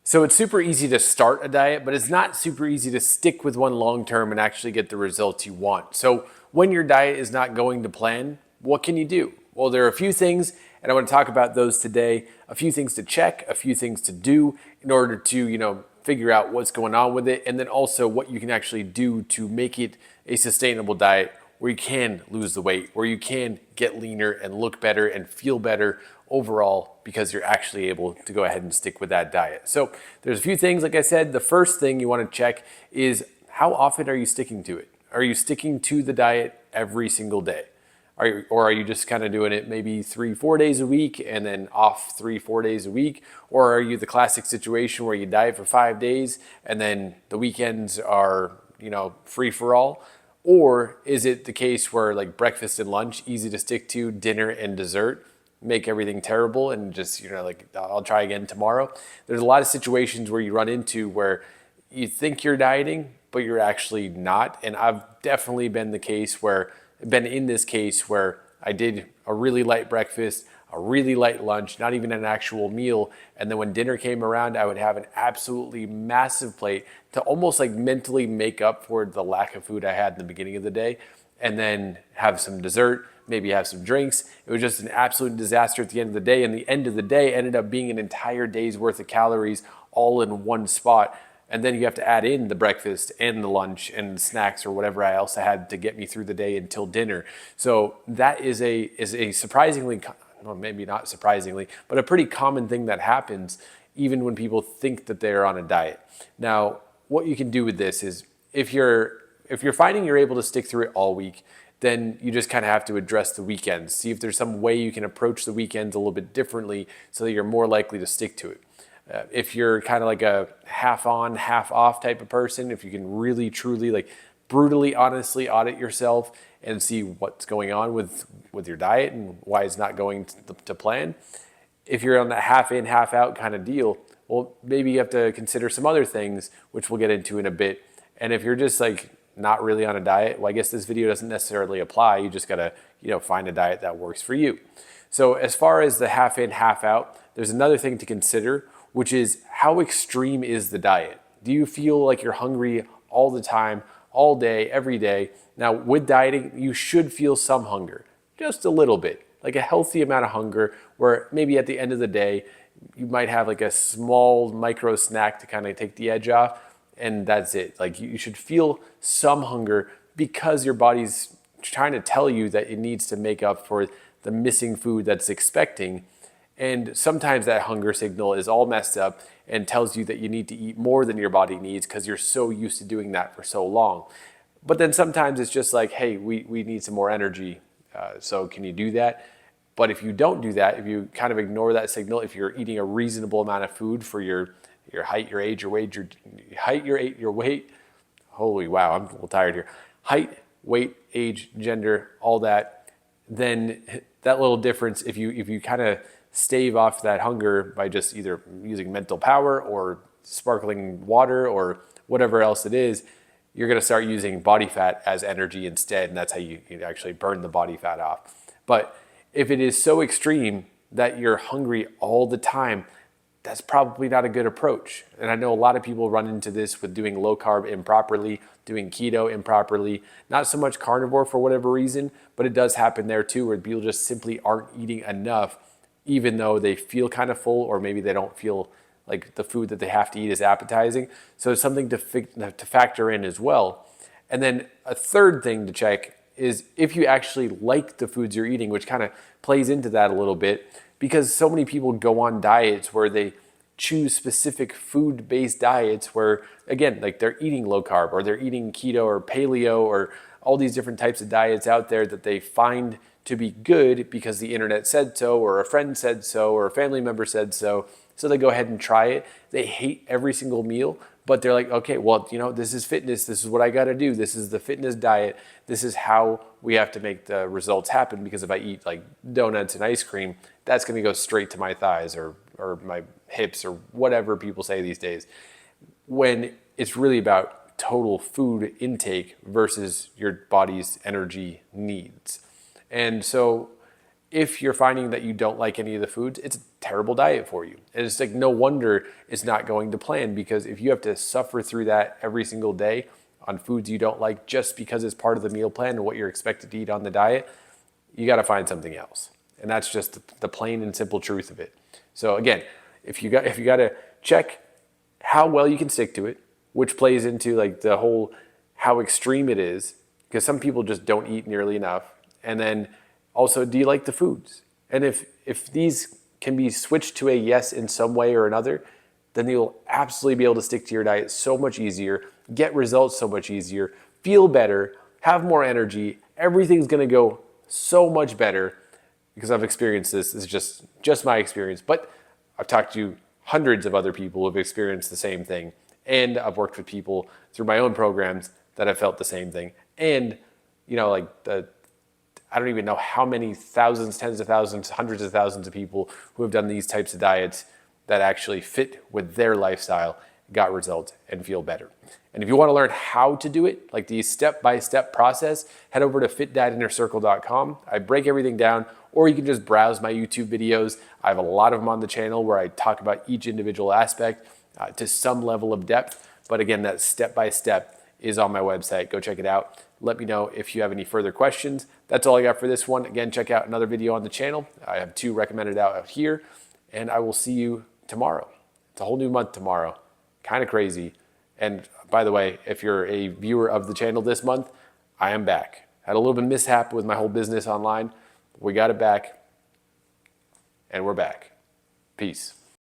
So it's super easy to start a diet, but it's not super easy to stick with one long term and actually get the results you want. So when your diet is not going to plan, what can you do? Well, there are a few things, and I want to talk about those today. A few things to check, a few things to do in order to, figure out what's going on with it, and then also what you can actually do to make it a sustainable diet where you can lose the weight, where you can get leaner and look better and feel better overall because you're actually able to go ahead and stick with that diet. So there's a few things, like I said. The first thing you want to check is how often are you sticking to it? Are you sticking to the diet every single day? Or are you just kind of doing it maybe 3-4 days a week and then off 3-4 days a week? Or are you the classic situation where you diet for 5 days and then the weekends are, free for all? Or is it the case where like breakfast and lunch, easy to stick to, dinner and dessert, make everything terrible and just, I'll try again tomorrow? There's a lot of situations where you run into where you think you're dieting, but you're actually not. And I've definitely been in this case where I did a really light breakfast, a really light lunch, not even an actual meal. And then when dinner came around, I would have an absolutely massive plate to almost like mentally make up for the lack of food I had in the beginning of the day, and then have some dessert, maybe have some drinks. It was just an absolute disaster at the end of the day. And the end of the day ended up being an entire day's worth of calories all in one spot. And then you have to add in the breakfast and the lunch and the snacks or whatever I else had to get me through the day until dinner. So that is a surprisingly, well, maybe not surprisingly, but a pretty common thing that happens even when people think that they're on a diet. Now, what you can do with this is if you're finding you're able to stick through it all week, then you just kind of have to address the weekends. See if there's some way you can approach the weekends a little bit differently so that you're more likely to stick to it. If you're kind of like a half on, half off type of person, if you can really, truly, like brutally, honestly audit yourself and see what's going on with your diet and why it's not going to plan. If you're on that half in, half out kind of deal, well, maybe you have to consider some other things, which we'll get into in a bit. And if you're just like not really on a diet, well, I guess this video doesn't necessarily apply. You just gotta, find a diet that works for you. So as far as the half in, half out, there's another thing to consider, which is how extreme is the diet? Do you feel like you're hungry all the time, all day, every day? Now, with dieting, you should feel some hunger, just a little bit, like a healthy amount of hunger where maybe at the end of the day, you might have like a small micro snack to kind of take the edge off, and that's it. Like you should feel some hunger because your body's trying to tell you that it needs to make up for the missing food that's expecting. And sometimes that hunger signal is all messed up and tells you that you need to eat more than your body needs because you're so used to doing that for so long. But then sometimes it's just like, hey, we need some more energy. So can you do that? But if you don't do that, if you kind of ignore that signal, if you're eating a reasonable amount of food for your height, your age, your weight, your weight, holy wow, I'm a little tired here. Height, weight, age, gender, all that, then that little difference, if you kind of stave off that hunger by just either using mental power or sparkling water or whatever else it is, you're going to start using body fat as energy instead, and that's how you actually burn the body fat off. But if it is so extreme that you're hungry all the time, that's probably not a good approach. And I know a lot of people run into this with doing low carb improperly, doing keto improperly, not so much carnivore for whatever reason, but it does happen there too, where people just simply aren't eating enough, even though they feel kind of full, or maybe they don't feel like the food that they have to eat is appetizing. So it's something to factor in as well. And then a third thing to check is if you actually like the foods you're eating, which kind of plays into that a little bit, because so many people go on diets where they choose specific food-based diets where, again, like they're eating low carb or they're eating keto or paleo or all these different types of diets out there that they find to be good because the internet said so, or a friend said so, or a family member said so. So they go ahead and try it. They hate every single meal, but they're like, okay, well, this is fitness. This is what I got to do. This is the fitness diet. This is how we have to make the results happen, because if I eat like donuts and ice cream, that's going to go straight to my thighs or my hips or whatever people say these days, when it's really about total food intake versus your body's energy needs. And so if you're finding that you don't like any of the foods, it's terrible diet for you. And it's like, no wonder it's not going to plan, because if you have to suffer through that every single day on foods you don't like just because it's part of the meal plan and what you're expected to eat on the diet, you got to find something else. And that's just the plain and simple truth of it. So again, if you got to check how well you can stick to it, which plays into like the whole how extreme it is, because some people just don't eat nearly enough. And then also, do you like the foods? And if these can be switched to a yes in some way or another, then you'll absolutely be able to stick to your diet so much easier, get results so much easier, feel better, have more energy. Everything's going to go so much better, because I've experienced this. This is just my experience, but I've talked to hundreds of other people who have experienced the same thing. And I've worked with people through my own programs that have felt the same thing. And, I don't even know how many thousands, tens of thousands, hundreds of thousands of people who have done these types of diets that actually fit with their lifestyle, got results, and feel better. And if you want to learn how to do it, like the step-by-step process, head over to fitdadinnercircle.com. I break everything down, or you can just browse my YouTube videos. I have a lot of them on the channel where I talk about each individual aspect to some level of depth. But again, that step-by-step is on my website. Go check it out. Let me know if you have any further questions. That's all I got for this one. Again, check out another video on the channel. I have 2 recommended out here, and I will see you tomorrow. It's a whole new month tomorrow. Kind of crazy. And by the way, if you're a viewer of the channel this month, I am back. Had a little bit of mishap with my whole business online. We got it back, and we're back. Peace.